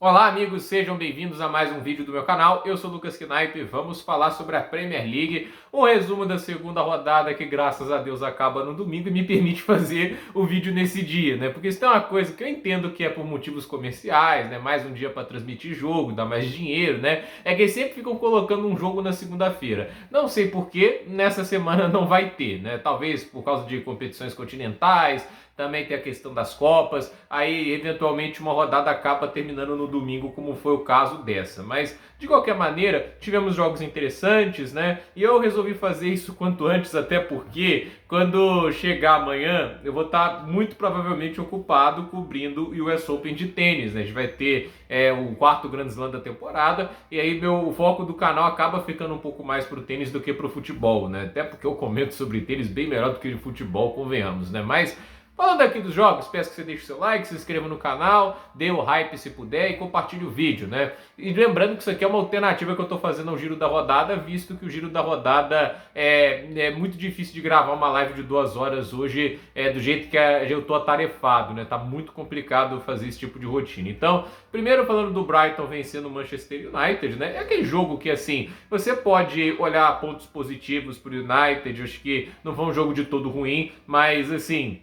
Olá amigos, sejam bem-vindos a mais um vídeo do meu canal. Eu sou o Lucas Knipe e vamos falar sobre a Premier League, um resumo da segunda rodada que graças a Deus acaba no domingo e me permite fazer o vídeo nesse dia, né? Porque isso é uma coisa que eu entendo que é por motivos comerciais, né? Mais um dia para transmitir jogo, dar mais dinheiro, né? É que eles sempre ficam colocando um jogo na segunda-feira. Não sei por que nessa semana não vai ter, né? Talvez por causa de competições continentais, também tem a questão das Copas, aí eventualmente uma rodada acaba terminando no domingo, como foi o caso dessa. Mas de qualquer maneira, tivemos jogos interessantes, né? E eu resolvi fazer isso quanto antes, até porque quando chegar amanhã eu vou estar muito provavelmente ocupado cobrindo o US Open de tênis, né? A gente vai ter o quarto Grand Slam da temporada, e aí o foco do canal acaba ficando um pouco mais pro tênis do que pro futebol, né? Até porque eu comento sobre tênis bem melhor do que de futebol, convenhamos, né? Mas falando aqui dos jogos, peço que você deixe o seu like, se inscreva no canal, dê o hype se puder e compartilhe o vídeo, né? E lembrando que isso aqui é uma alternativa que eu estou fazendo ao Giro da Rodada, visto que o Giro da Rodada é muito difícil de gravar uma live de 2 horas hoje, do jeito que eu estou atarefado, né? Tá muito complicado fazer esse tipo de rotina. Então, primeiro falando do Brighton vencendo o Manchester United, né? É aquele jogo que, assim, você pode olhar pontos positivos para o United, acho que não foi um jogo de todo ruim, mas, assim,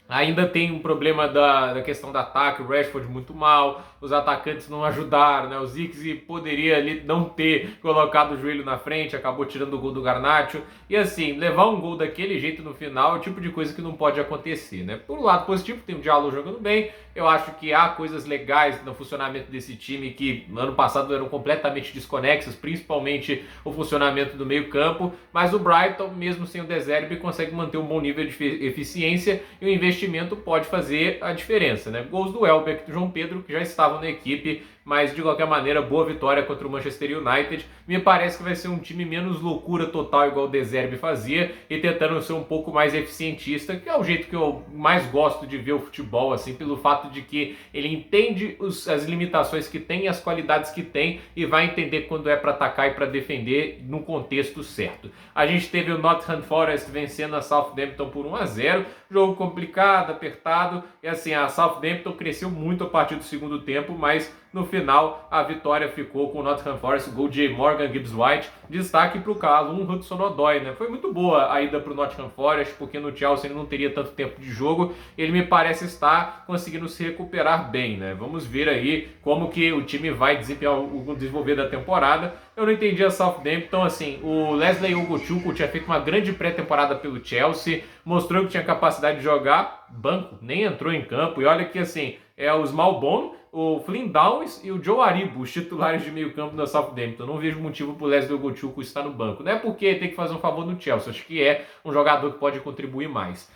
ainda tem um problema da questão do ataque, o Rashford muito mal, os atacantes não ajudaram, né? O Zirkzee poderia ali não ter colocado o joelho na frente, acabou tirando o gol do Garnacho. E assim, levar um gol daquele jeito no final é o tipo de coisa que não pode acontecer, né? Por um lado positivo, tem o Diallo jogando bem, eu acho que há coisas legais no funcionamento desse time que no ano passado eram completamente desconexas, principalmente o funcionamento do meio campo, mas o Brighton, mesmo sem o De Zerbi, consegue manter um bom nível de eficiência e o investimento pode fazer a diferença, né? Gols do Welbeck e do João Pedro, que já estavam na equipe, mas de qualquer maneira, boa vitória contra o Manchester United. Me parece que vai ser um time menos loucura total, igual o De Zerbi fazia, e tentando ser um pouco mais eficientista, que é o jeito que eu mais gosto de ver o futebol, assim, pelo fato de que ele entende as limitações que tem e as qualidades que tem, e vai entender quando é para atacar e para defender no contexto certo. A gente teve o Nottingham Forest vencendo a Southampton por 1-0, jogo complicado, apertado, e assim, a Southampton cresceu muito a partir do segundo tempo, mas no final a vitória ficou com o Nottingham Forest, gol de Morgan Gibbs-White. Destaque para o Callum Hudson-Odoi, né? Foi muito boa a ida para o Nottingham Forest, porque no Chelsea ele não teria tanto tempo de jogo. Ele me parece estar conseguindo se recuperar bem, né? Vamos ver aí como que o time vai desempenhar o desenvolver da temporada. Eu não entendi a Southampton, assim, o Leslie Ugochukwu tinha feito uma grande pré-temporada pelo Chelsea, mostrou que tinha capacidade de jogar, banco, nem entrou em campo, e olha que, assim, os Malbon, o Flynn Downs e o Joe Aribo, os titulares de meio campo da Southampton. Não vejo motivo para o Leslie Ugochukwu estar no banco. Não é porque tem que fazer um favor no Chelsea, acho que é um jogador que pode contribuir mais.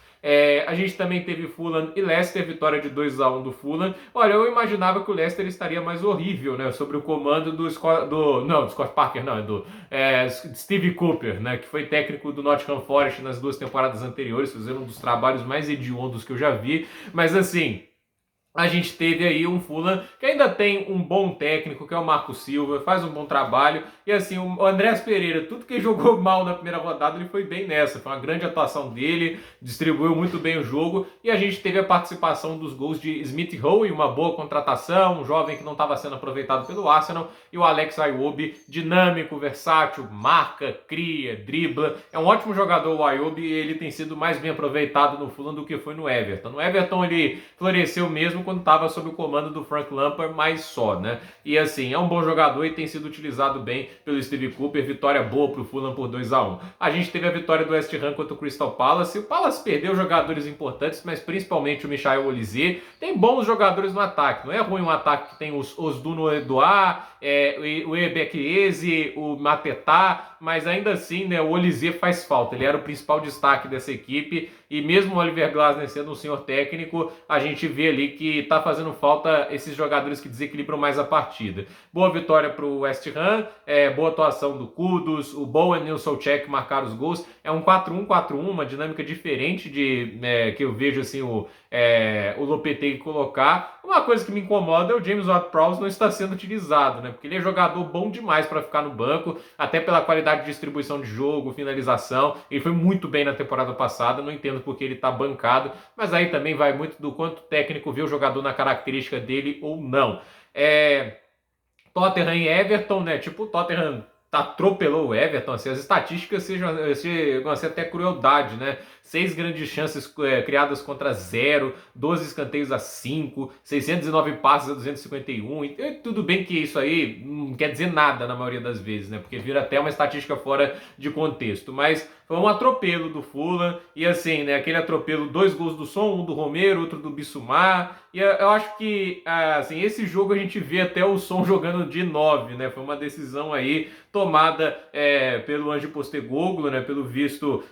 A gente também teve Fulham e Leicester, vitória de 2-1 do Fulham. Olha, eu imaginava que o Leicester estaria mais horrível, né? Sob o comando do Scott Parker, não, do Steve Cooper, né? Que foi técnico do Nottingham Forest nas 2 temporadas anteriores, fazendo um dos trabalhos mais hediondos que eu já vi. Mas assim, a gente teve aí um Fulham que ainda tem um bom técnico, que é o Marco Silva, faz um bom trabalho. E assim, o Andrés Pereira, tudo que jogou mal na primeira rodada, ele foi bem nessa. Foi uma grande atuação dele, distribuiu muito bem o jogo. E a gente teve a participação dos gols de Smith Rowe, uma boa contratação, um jovem que não estava sendo aproveitado pelo Arsenal. E o Alex Iwobi, dinâmico, versátil, marca, cria, dribla. É um ótimo jogador o Iwobi, e ele tem sido mais bem aproveitado no Fulham do que foi no Everton. No Everton ele floresceu mesmo quando estava sob o comando do Frank Lampard, mas só, né? E assim, é um bom jogador e tem sido utilizado bem pelo Steve Cooper. Vitória boa pro Fulham por 2-1. A gente teve a vitória do West Ham contra o Crystal Palace. O Palace perdeu jogadores importantes, mas principalmente o Michael Olise. Tem bons jogadores no ataque. Não é ruim um ataque que tem os Osduno Eduard, o Ebekiese, o Matetá, mas ainda assim, né, o Olise faz falta. Ele era o principal destaque dessa equipe, e mesmo o Oliver Glasner sendo um senhor técnico, a gente vê ali que tá fazendo falta esses jogadores que desequilibram mais a partida. Boa vitória pro West Ham, boa atuação do Kudus, o Bowen e o Souček marcaram os gols. É um 4-1-4-1, uma dinâmica diferente que eu vejo assim o Lopetegui colocar. Uma coisa que me incomoda é o James Ward-Prowse não estar sendo utilizado, né? Porque ele é jogador bom demais para ficar no banco, até pela qualidade de distribuição de jogo, finalização. Ele foi muito bem na temporada passada, não entendo porque ele está bancado, mas aí também vai muito do quanto o técnico vê o jogador na característica dele ou não. Tottenham e Everton, né? Tipo, o Tottenham atropelou o Everton, assim, as estatísticas chegam a ser até crueldade, né? 6 grandes chances criadas contra 0, 12 escanteios a 5, 609 passes a 251. E tudo bem que isso aí não quer dizer nada na maioria das vezes, né? Porque vira até uma estatística fora de contexto. Mas foi um atropelo do Fulham. E assim, né? Aquele atropelo, 2 gols do Son, um do Romero, outro do Bissouma. E eu acho que, assim, esse jogo a gente vê até o Son jogando de 9, né? Foi uma decisão aí tomada pelo Ange Postecoglou, né? Pelo visto,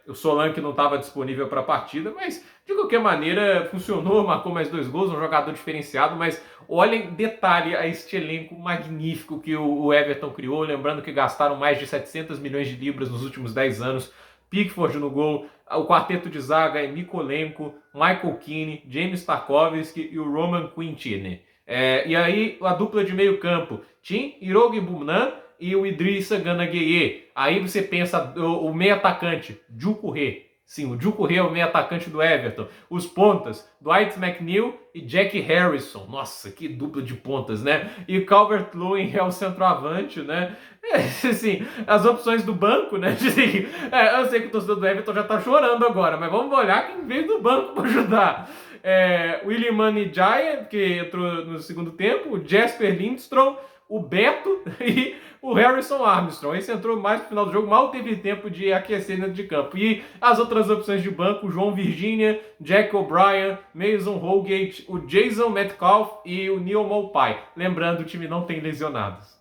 o Solanke não estava disponível para a partida, mas de qualquer maneira funcionou, marcou mais 2 gols, um jogador diferenciado, mas olhem detalhe a este elenco magnífico que o Everton criou, lembrando que gastaram mais de 700 milhões de libras nos últimos 10 anos, Pickford no gol, o quarteto de zaga é Mykolenko, Michael Keane, James Tarkowski e o Roman Quintana. E aí a dupla de meio campo, Tim Iroegbunam e o Idrissa Gana Gueye. Aí você pensa o meio atacante, Doucouré. Sim, o Doucouré é o meio atacante do Everton. Os pontas, Dwight McNeil e Jack Harrison. Nossa, que dupla de pontas, né? E Calvert-Lewin é o centroavante, né? Assim, as opções do banco, né? Assim, eu sei que o torcedor do Everton já tá chorando agora, mas vamos olhar quem veio do banco para ajudar. William Ndiaye, que entrou no segundo tempo, o Jesper Lindstrom, o Beto e o Harrison Armstrong. Esse entrou mais no final do jogo, mal teve tempo de aquecer dentro de campo. E as outras opções de banco, o João Virginia, Jack O'Brien, Mason Holgate, o Jason Metcalf e o Neil Maupay. Lembrando, o time não tem lesionados.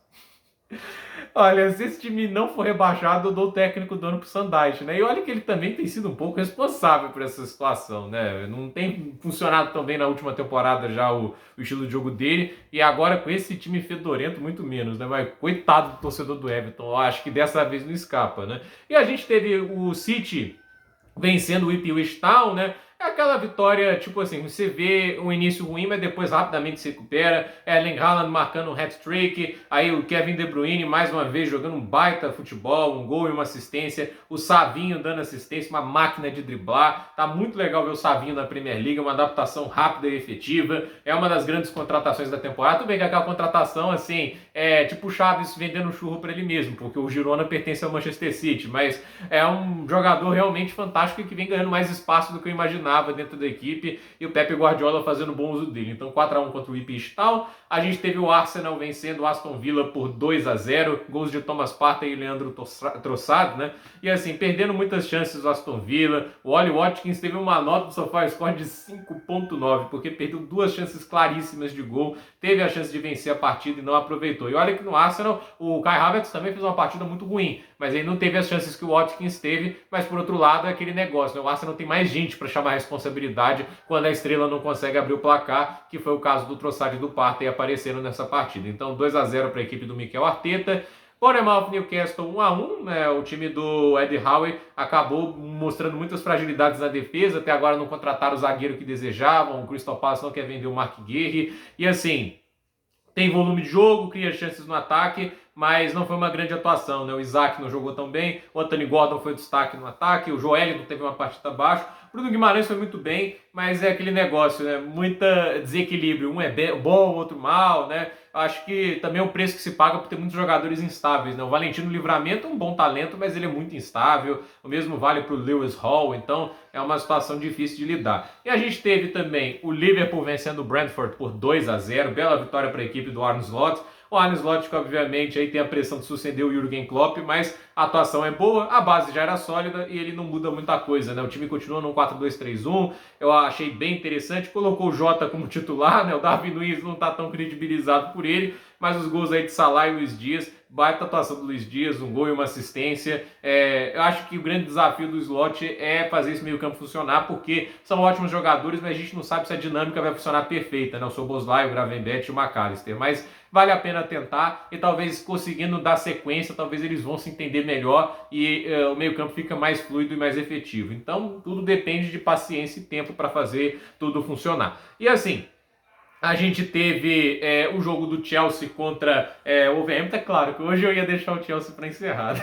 Olha, se esse time não for rebaixado, eu dou o técnico do ano pro Sandite, né? E olha que ele também tem sido um pouco responsável por essa situação, né? Não tem funcionado tão bem na última temporada já o estilo de jogo dele, e agora com esse time fedorento, muito menos, né? Mas coitado do torcedor do Everton, eu acho que dessa vez não escapa, né? E a gente teve o City vencendo o Ipswich Town, né? É aquela vitória, tipo assim, você vê um início ruim, mas depois rapidamente se recupera. Erling Haaland marcando um hat-trick, aí o Kevin De Bruyne mais uma vez jogando um baita futebol, um gol e uma assistência. O Savinho dando assistência, uma máquina de driblar. Tá muito legal ver o Savinho na Premier League, uma adaptação rápida e efetiva. É uma das grandes contratações da temporada. Tudo bem que aquela contratação, assim, tipo o Chaves vendendo churro para ele mesmo, porque o Girona pertence ao Manchester City, mas é um jogador realmente fantástico e que vem ganhando mais espaço do que eu imaginava dentro da equipe, e o Pep Guardiola fazendo bom uso dele. Então 4-1 contra o Ipswich Town. A gente teve o Arsenal vencendo o Aston Villa por 2-0, gols de Thomas Partey e Leandro Trossard, né? E assim, perdendo muitas chances o Aston Villa. O Ollie Watkins teve uma nota do SofaScore de 5.9, porque perdeu 2 chances claríssimas de gol, teve a chance de vencer a partida e não aproveitou. E olha que no Arsenal o Kai Havertz também fez uma partida muito ruim, mas ele não teve as chances que o Watkins teve. Mas por outro lado é aquele negócio, né? O Arsenal tem mais gente para chamar a responsabilidade quando a estrela não consegue abrir o placar, que foi o caso do Trossard e do Partey apareceram nessa partida. Então 2-0 para a equipe do Mikel Arteta. Bournemouth Newcastle 1-1, né? O time do Eddie Howe acabou mostrando muitas fragilidades na defesa, até agora não contrataram o zagueiro que desejavam, o Crystal Palace não quer vender o Mark Guehi, e assim, tem volume de jogo, cria chances no ataque, mas não foi uma grande atuação, né? O Isaac não jogou tão bem, o Anthony Gordon foi destaque no ataque, o Joelinton teve uma partida abaixo, o Bruno Guimarães foi muito bem, mas é aquele negócio, né? Muita desequilíbrio, um é bom, o outro mal, né? Acho que também é um preço que se paga por ter muitos jogadores instáveis, né? O Valentino Livramento é um bom talento, mas ele é muito instável, o mesmo vale para o Lewis Hall, então é uma situação difícil de lidar. E a gente teve também o Liverpool vencendo o Brentford por 2-0, bela vitória para a equipe do Arne Slot. O Arne Slot, que obviamente aí tem a pressão de suceder o Jürgen Klopp, mas a atuação é boa, a base já era sólida e ele não muda muita coisa, né? O time continua num 4-2-3-1, eu achei bem interessante, colocou o Jota como titular, né? O Darwin Núñez não está tão credibilizado por ele, mas os gols aí de Salah e Luiz Dias, baita atuação do Luiz Dias, um gol e uma assistência. Eu acho que o grande desafio do Slot é fazer esse meio campo funcionar, porque são ótimos jogadores, mas a gente não sabe se a dinâmica vai funcionar perfeita, né? O Szoboszlai, o Gravenberch e o McAllister, mas vale a pena tentar e talvez conseguindo dar sequência, talvez eles vão se entender render melhor e o meio-campo fica mais fluido e mais efetivo. Então, tudo depende de paciência e tempo para fazer tudo funcionar. E assim, a gente teve o jogo do Chelsea contra o Wolverhampton. É claro que hoje eu ia deixar o Chelsea para encerrar.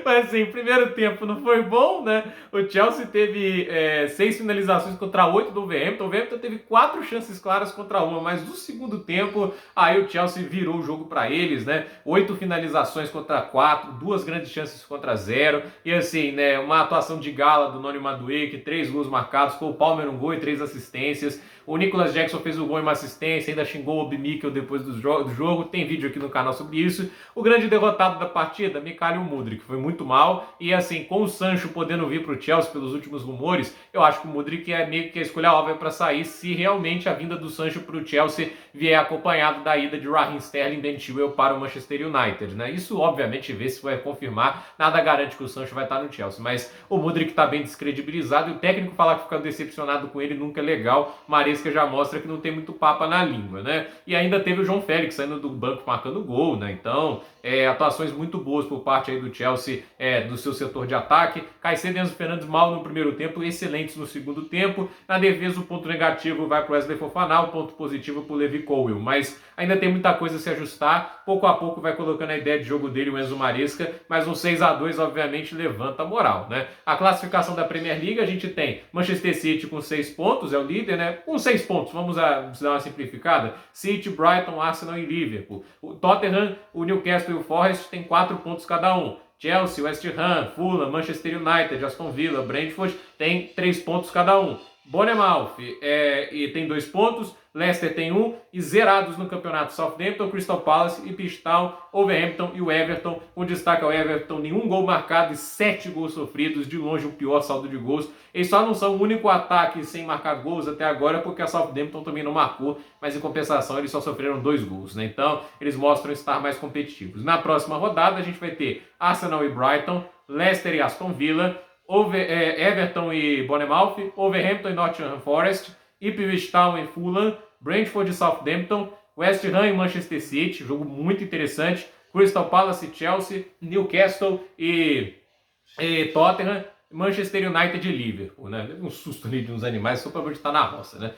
Mas assim, primeiro tempo não foi bom, né? O Chelsea teve 6 finalizações contra 8 do Wolverhampton. O Wolverhampton teve 4 chances claras contra 1, mas no segundo tempo, aí o Chelsea virou o jogo para eles, né? 8 finalizações contra 4, 2 grandes chances contra 0. E assim, né? Uma atuação de gala do Noni Madueke, 3 gols marcados, Cole Palmer um gol e 3 assistências. O Nicolas Jackson fez o gol e uma assistência, ainda xingou o Obi Mikel depois do jogo. Tem vídeo aqui no canal sobre isso. O grande derrotado da partida, Mykhailo Mudryk, foi muito mal. E assim, com o Sancho podendo vir para o Chelsea pelos últimos rumores, eu acho que o Mudryk é meio que a escolha óbvia para sair se realmente a vinda do Sancho para o Chelsea vier acompanhado da ida de Raheem Sterling e Ben Chilwell para o Manchester United, né? Isso obviamente vê se vai confirmar. Nada garante que o Sancho vai estar no Chelsea, mas o Mudryk está bem descredibilizado e o técnico falar que fica decepcionado com ele nunca é legal. Maresca já mostra que não tem muito papa na língua, né? E ainda teve o João Félix saindo do banco marcando gol, né? Então, atuações muito boas por parte aí do Chelsea, do seu setor de ataque. Caicedo e Enzo Fernandes mal no primeiro tempo, excelentes no segundo tempo. Na defesa, o ponto negativo vai para o Wesley Fofana, o ponto positivo para o Levi Colwill. Mas ainda tem muita coisa a se ajustar. Pouco a pouco vai colocando a ideia de jogo dele, o Enzo Maresca, mas um 6-2 obviamente levanta a moral, né? A classificação da Premier League, a gente tem Manchester City com 6 pontos, é o líder, né? Com 6 pontos, vamos dar uma simplificada. City, Brighton, Arsenal e Liverpool. O Tottenham, o Newcastle e o Forest tem 4 pontos cada um. Chelsea, West Ham, Fulham, Manchester United, Aston Villa, Brentford tem 3 pontos cada um. Bournemouth e tem 2 pontos, Leicester tem 1 e zerados no campeonato Southampton, Crystal Palace, Ipswich Town, Wolverhampton e o Everton. Com destaque ao Everton, nenhum gol marcado e 7 gols sofridos, de longe o pior saldo de gols. Eles só não são o único ataque sem marcar gols até agora porque a Southampton também não marcou, mas em compensação eles só sofreram 2 gols, né? Então eles mostram estar mais competitivos. Na próxima rodada a gente vai ter Arsenal e Brighton, Leicester e Aston Villa, Everton e Bournemouth, Wolverhampton e Nottingham Forest, Ipswich Town e Fulham, Brentford e Southampton, West Ham e Manchester City, jogo muito interessante, Crystal Palace e Chelsea, Newcastle e Tottenham, Manchester United e Liverpool, né? Um susto ali de uns animais só para onde estar na roça, né?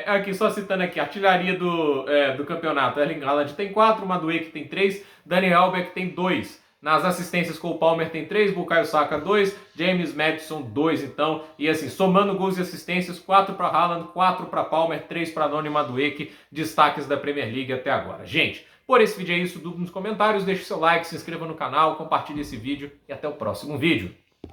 Aqui, só citando aqui, artilharia do campeonato, Erling Haaland tem 4, Madueke tem 3, Dani Alves tem 2. Nas assistências, Cole Palmer tem 3, Bukayo Saka 2, James Maddison 2, então, e assim, somando gols e assistências, 4 para Haaland, 4 para Palmer, 3 para Noni Madueke, destaques da Premier League até agora. Gente, por esse vídeo é isso, dúvida nos comentários, deixe seu like, se inscreva no canal, compartilhe esse vídeo e até o próximo vídeo.